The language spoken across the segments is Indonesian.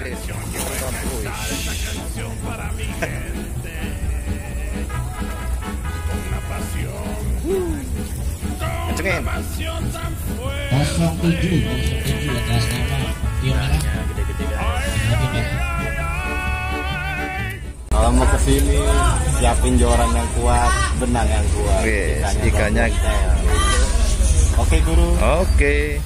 gede. Kencengin. 07 atas nama tim merah. Gede-gede guys. Kalau mau kesini siapin joran yang kuat, benang yang kuat. Ikannya. Oke guru. Oke.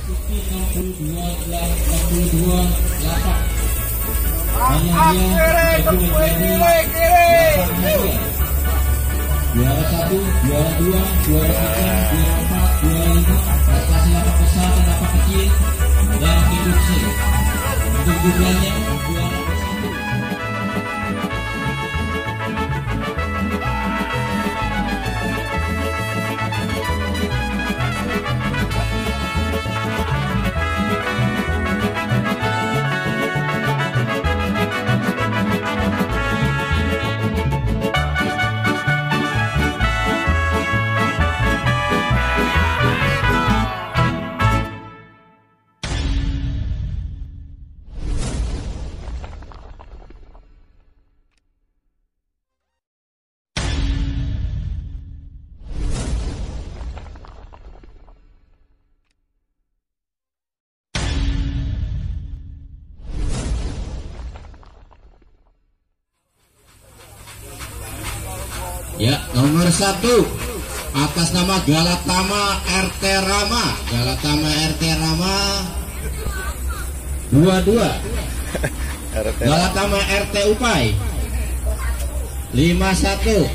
Juara 1, juara 2, juara 3, juara 4, juara 5, prestasi lapak besar dan lapak kecil dan induksi. Untuk jumlahnya juara 1. Ya, nomor 1 atas nama Galatama RT Rama. Galatama RT Rama 22. Galatama RT Upai 51.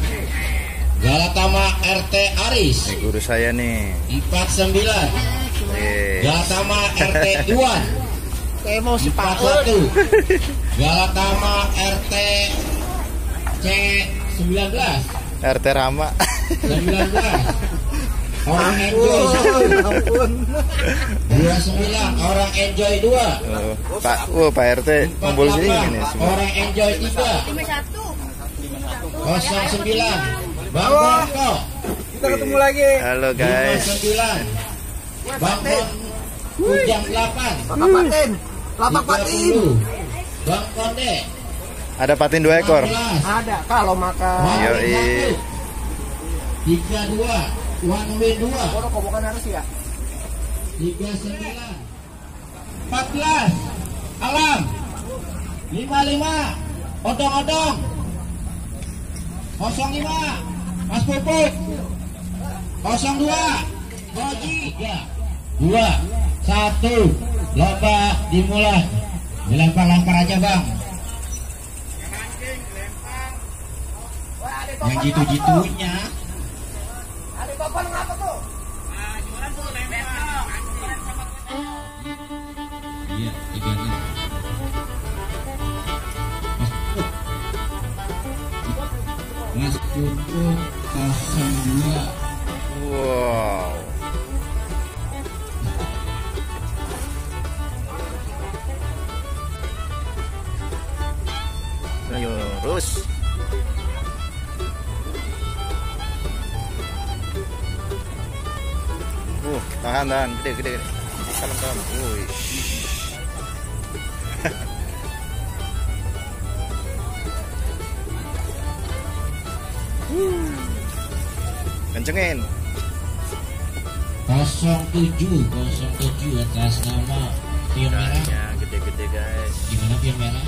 Galatama RT Aris. Ini guru saya nih. 49. Galatama RT Iwan. Kayak mau 41. Galatama RT C19. RT Rama. 19. Orang enjoy 1. ampun. 29. Orang enjoy 2. Pak RT ngumpul sini nih semua. Orang enjoy 3. 09. Bang Bongko. Kita ketemu lagi. Halo guys. 59. Bang Bong Kujang 8. Lapak patin. Lapak patin. 30. Bang Konde. Ada patin 2 ekor. 16. Ada kalau makan. Yoi. 32. One win 2. Kono kobokan harus ya. 39. 14. Alam. 55. Odong-odong. 05. Mas Puput. 02. Boji. Ya. 2. 1. Lomba dimulai. Dilempar-lempar aja bang. Yang jitu-jitunya. Ada bapak ngapa tuh? Iya, 36. Mas Puput 02. Wow. Ayo terus. Tahan, gede. Kalem. Wih. Kencengin. 07 atas nama tim merah. Ikannya gede-gede guys. Gimana tim merah?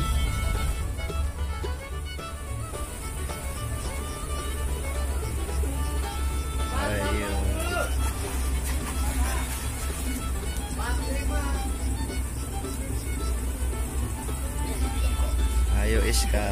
Ayo. Ayo Iska.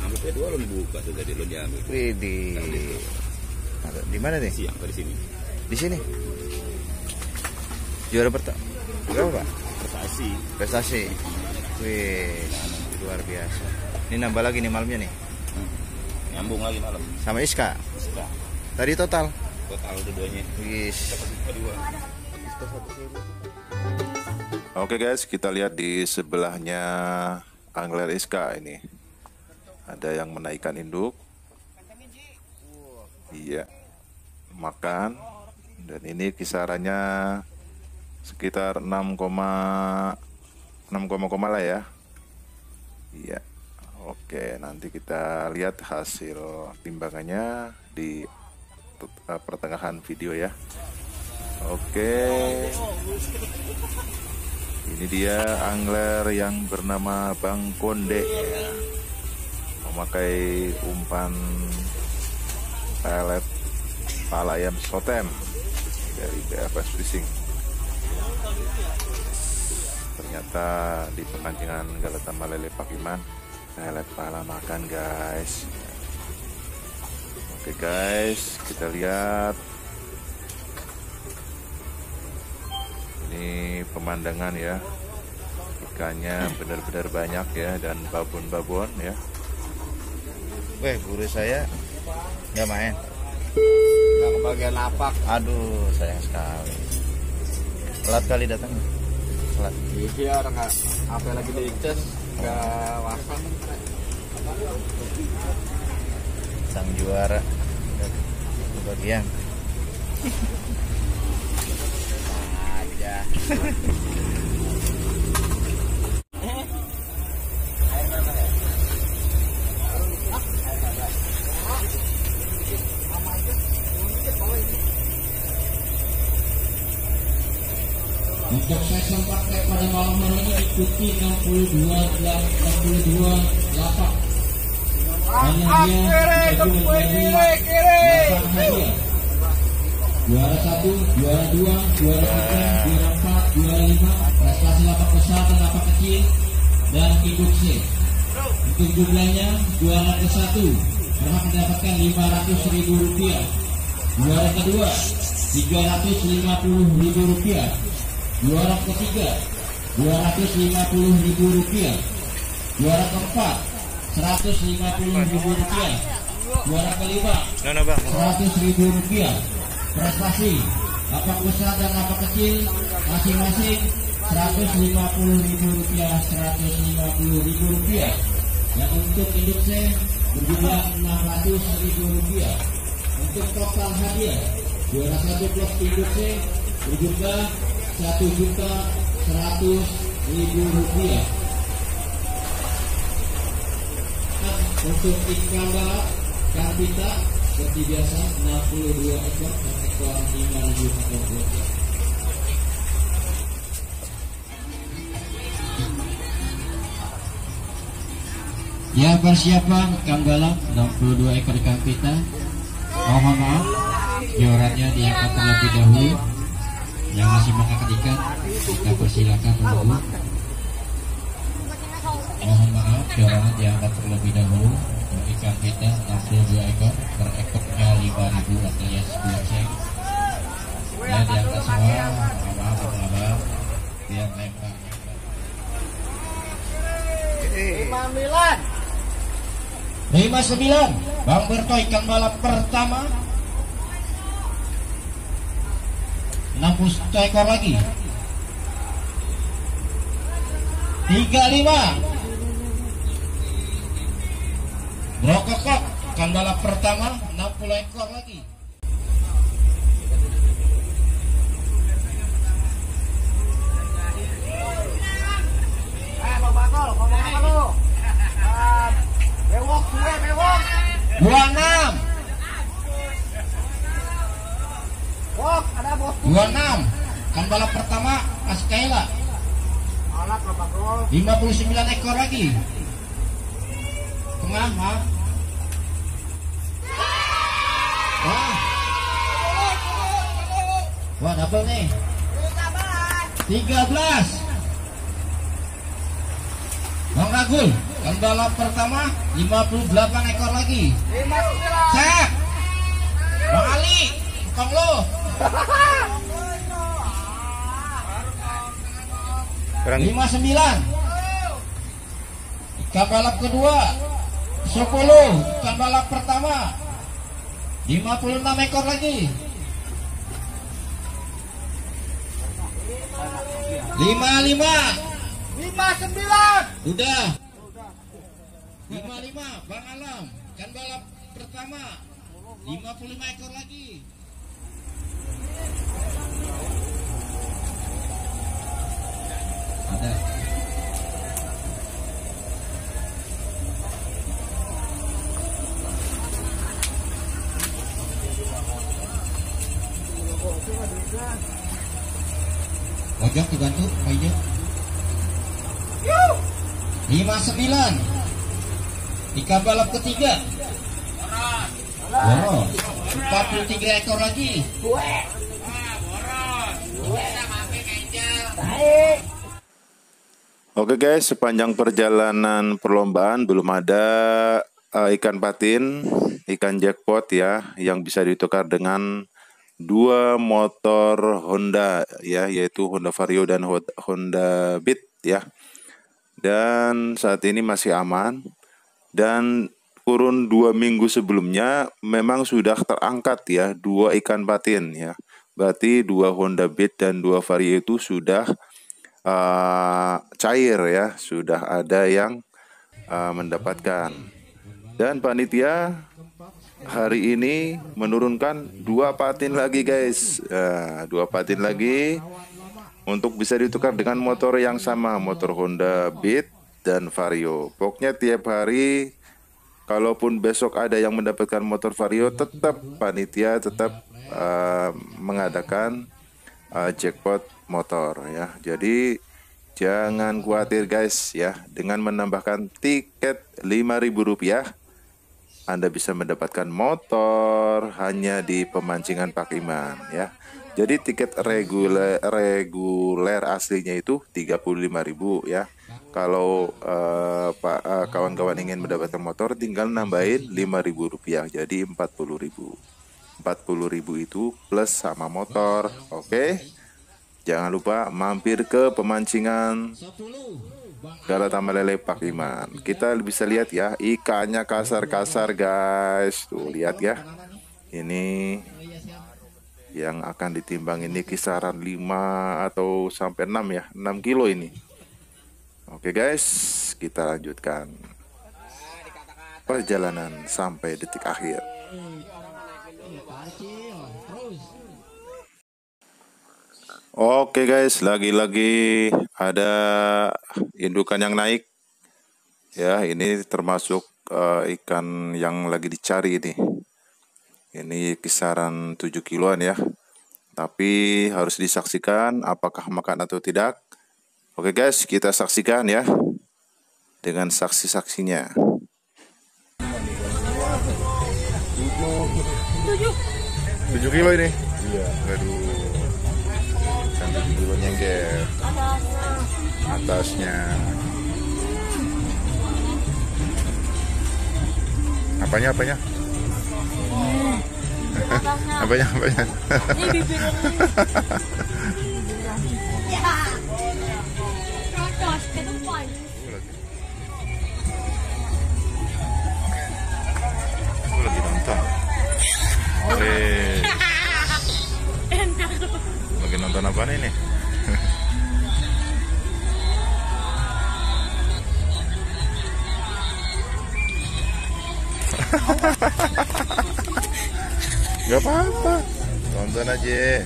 Ambil P2 lo dibuka tuh tadi lo diambil. Widih. Di mana nih? Siang di sini. Di sini. Juara pertama. Berapa, Pak? Prestasi. Wih, luar biasa. Ini nambah lagi nih malamnya nih. Nyambung lagi malam. Sama Iska. Tadi total. Total dua-duanya. Wis. Dapat 2. Iska 1.000. Oke guys, kita lihat di sebelahnya Angler SK ini. Ada yang menaikkan induk. Iya. Makan. Dan ini kisarannya sekitar 6, lah ya. Iya. Oke, nanti kita lihat hasil timbangannya di pertengahan video ya. Oke. Ini dia angler yang bernama Bang Konde ya. Memakai umpan pelet pala ayam sotem dari BFS Fishing. Ternyata di pemancingan Galata Malele Pakiman pelet pala makan guys. Oke guys, kita lihat ini pemandangan ya, ikannya benar-benar banyak ya, dan babon-babon ya. Weh, guru saya nggak main. Nggak kebagian lapak. Aduh, sayang sekali. Telat kali datangnya. Telat. Iya, orang nggak apa lagi diicas, nggak wasang. Sang juara kebagian. Aja. Untuk session praktek pada malam hari ini ikuti 62 lapak. Dan yang dia bagi menjadi 8 hadiah. Juara 1, juara 2, juara 3, juara 4, juara 5, prestasi lapak besar dan lapak kecil, dan induk C. Untuk jumlahnya, juara ke-1 berhak mendapatkan Rp500.000. Juara kedua, Rp350.000. Juara ketiga, Rp250.000. Juara keempat, Rp150.000. Juara kelima, Rp100.000. Prestasi lapak besar dan lapak kecil masing-masing Rp150.000, Rp150.000. Dan untuk induk C berjumlah Rp600.000. Untuk total hadiah, juara 1 blok induk C berjumlah Rp1.100.000. Untuk ikan balap Karpita seperti biasa 62 ekor dan ekor 5.000 ekor buat. Ya, persiapan ikan balap 62 ekor ikan pita. Mohon maaf, jorannya diangkat terlebih dahulu. Yang masih mengangkat ikan, kita persilakan dulu. Mohon maaf, jorannya diangkat terlebih dahulu. Untuk ikan pita 62 ekor, per ekornya 5.000 alias 2 cek. Ya, diangkat semua. Maaf, abang-abang, biar lempar. 59 Bang Berto ikan balap pertama 60 ekor lagi. 35 Bro Kokok ikan balap pertama 60 ekor lagi. Bewok 26 kan balap pertama Askaila 59 ekor lagi. Tengah maaf. Wah double nih 13 Bang Ragul kan balap pertama 58 ekor lagi. Cek Bang Ali bukan lo. 59 ikan balap kedua 10 ikan balap pertama 56 ekor lagi. 59. Udah. 55 Bang Alam. Kan balap pertama. 55 ekor lagi. Ada. Ojek dibantu, Pak Ijo. 59. Ikan balap ketiga. Boros. 43 ekor lagi. Oke guys, sepanjang perjalanan perlombaan belum ada ikan patin, ikan jackpot ya, yang bisa ditukar dengan 2 motor Honda ya, yaitu Honda Vario dan Honda Beat ya. Dan saat ini masih aman, dan kurun 2 minggu sebelumnya memang sudah terangkat ya 2 ikan patin ya. Berarti 2 Honda Beat dan 2 Vario itu sudah cair ya, sudah ada yang mendapatkan. Dan panitia hari ini menurunkan 2 patin lagi guys, 2 patin lagi untuk bisa ditukar dengan motor yang sama, motor Honda Beat dan Vario. Pokoknya tiap hari, kalaupun besok ada yang mendapatkan motor Vario, tetap panitia tetap mengadakan jackpot motor ya. Jadi jangan khawatir guys ya, dengan menambahkan tiket Rp5.000 Anda bisa mendapatkan motor hanya di pemancingan Pak Iman ya. Jadi tiket reguler aslinya itu Rp35.000 ya. Kalau kawan-kawan ingin mendapatkan motor, tinggal nambahin Rp5.000, jadi Rp40.000. Rp40.000 itu plus sama motor. Oke. Jangan lupa mampir ke pemancingan Galata Melele Pak Iman. Kita bisa lihat ya, ikannya kasar-kasar guys. Tuh lihat ya. Ini yang akan ditimbang ini kisaran 5 atau sampai 6 ya, 6 kilo ini. Oke guys, kita lanjutkan perjalanan sampai detik akhir. Oke guys, lagi-lagi ada indukan yang naik ya. Ini termasuk ikan yang lagi dicari ini. Ini kisaran 7 kiloan ya. Tapi harus disaksikan apakah makan atau tidak. Oke guys, kita saksikan ya dengan saksi-saksinya. 7 kilo ini. Iya. Aduh. Kan 7 kilo nyengger. Atasnya. Apanya? Apanya? Ini bibirnya. Lagi nonton. Lagi nonton apa ini? Gak apa-apa, tonton aja.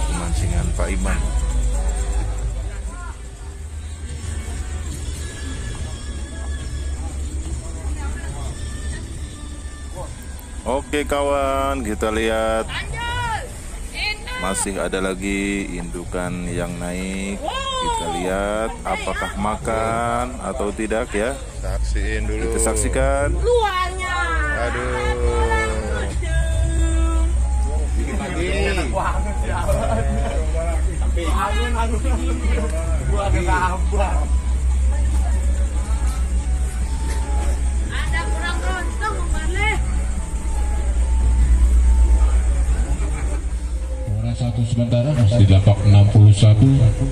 Pemancingan Pak Iman. Oke kawan, kita lihat masih ada lagi indukan yang naik. Kita lihat apakah makan atau tidak ya. Saksiin dulu. Kita saksikan. Luarnya. Aduh. Ada kurang rontok balik. Satu sementara masih di lapak 61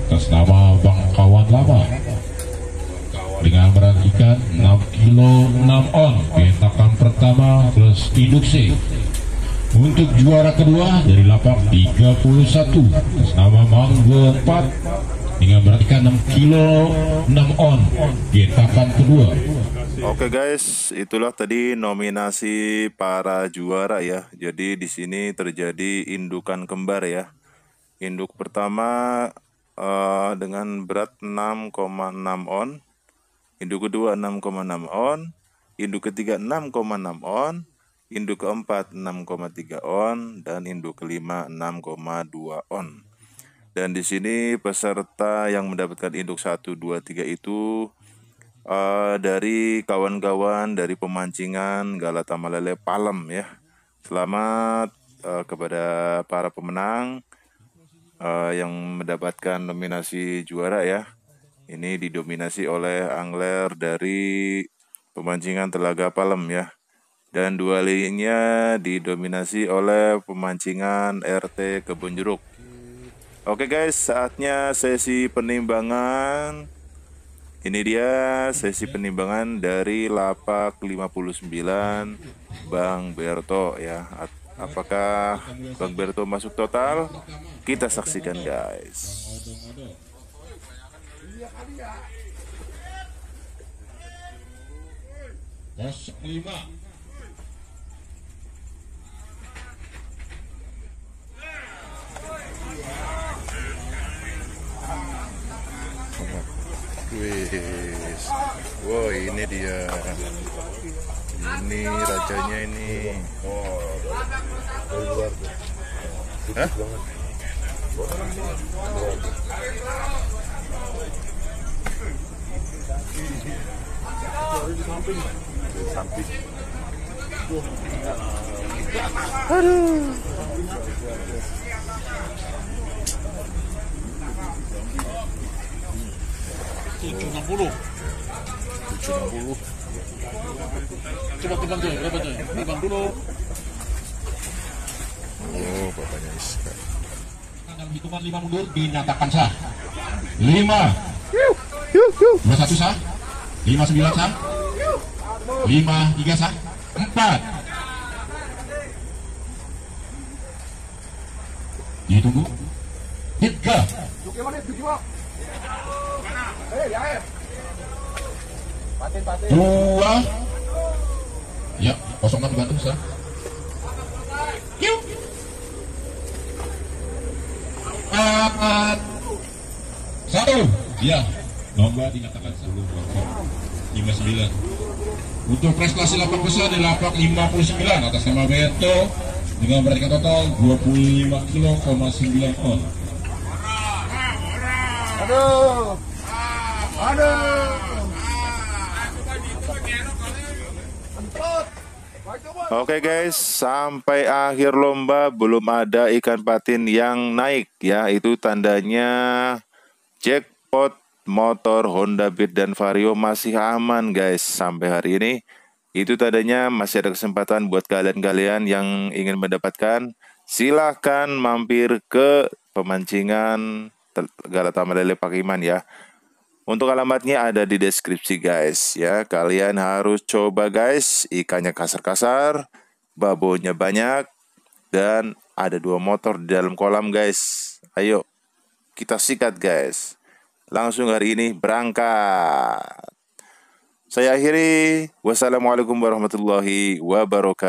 atas nama Bangkawan Lama dengan berat ikan 6 kilo 6 on. Pentakan pertama plus induk C Untuk juara kedua dari lapak 31 atas nama Manggo 4 dengan berat ikan 6 kilo 6 on di etapan kedua. Oke guys, itulah tadi nominasi para juara ya. Jadi di sini terjadi indukan kembar ya. Induk pertama dengan berat 6,6 on, induk kedua 6,6 on, induk ketiga 6,6 on, induk keempat 6,3 on, dan induk kelima 6,2 on. Dan di sini peserta yang mendapatkan induk 1, 2, 3 itu dari kawan-kawan dari pemancingan Galata Malele Palem ya. Selamat kepada para pemenang yang mendapatkan nominasi juara ya. Ini didominasi oleh angler dari pemancingan Telaga Palem ya. Dan dua lainnya didominasi oleh pemancingan RT Kebun Jeruk. Oke guys, saatnya sesi penimbangan. Ini dia sesi penimbangan dari lapak 59 Bang Berto ya. Apakah Bang Berto masuk total? Kita saksikan guys. Kosong 5. Wis. Wow, ini dia. Ini rajanya ini. Hah? Aduh. $760. Coba timbang tuh, berapa tuh? Timbang dulu. Oh, bapaknya Iska. Dalam hitungan 5 mundur dinyatakan sah. 5. 21 sah. 59 sah. 53 sah. 4. Ditunggu. 3. 2. Ya, 06 dibantu sah. 4. 1. Ya, lomba dinyatakan sebelum 59. Untuk prestasi lapak besar di lapak 59 atas nama Beto dengan berat total 25 kilo, 9 on. Aduh. Oke guys, sampai akhir lomba belum ada ikan patin yang naik ya. Itu tandanya jackpot motor Honda Beat dan Vario masih aman guys sampai hari ini. Itu tandanya masih ada kesempatan buat kalian-kalian yang ingin mendapatkan. Silahkan mampir ke pemancingan Galata Malele Pakiman ya. Untuk alamatnya ada di deskripsi guys ya. Kalian harus coba guys. Ikannya kasar-kasar, babonya banyak, dan ada 2 motor di dalam kolam guys. Ayo kita sikat guys. Langsung hari ini berangkat. Saya akhiri. Wassalamualaikum warahmatullahi wabarakatuh.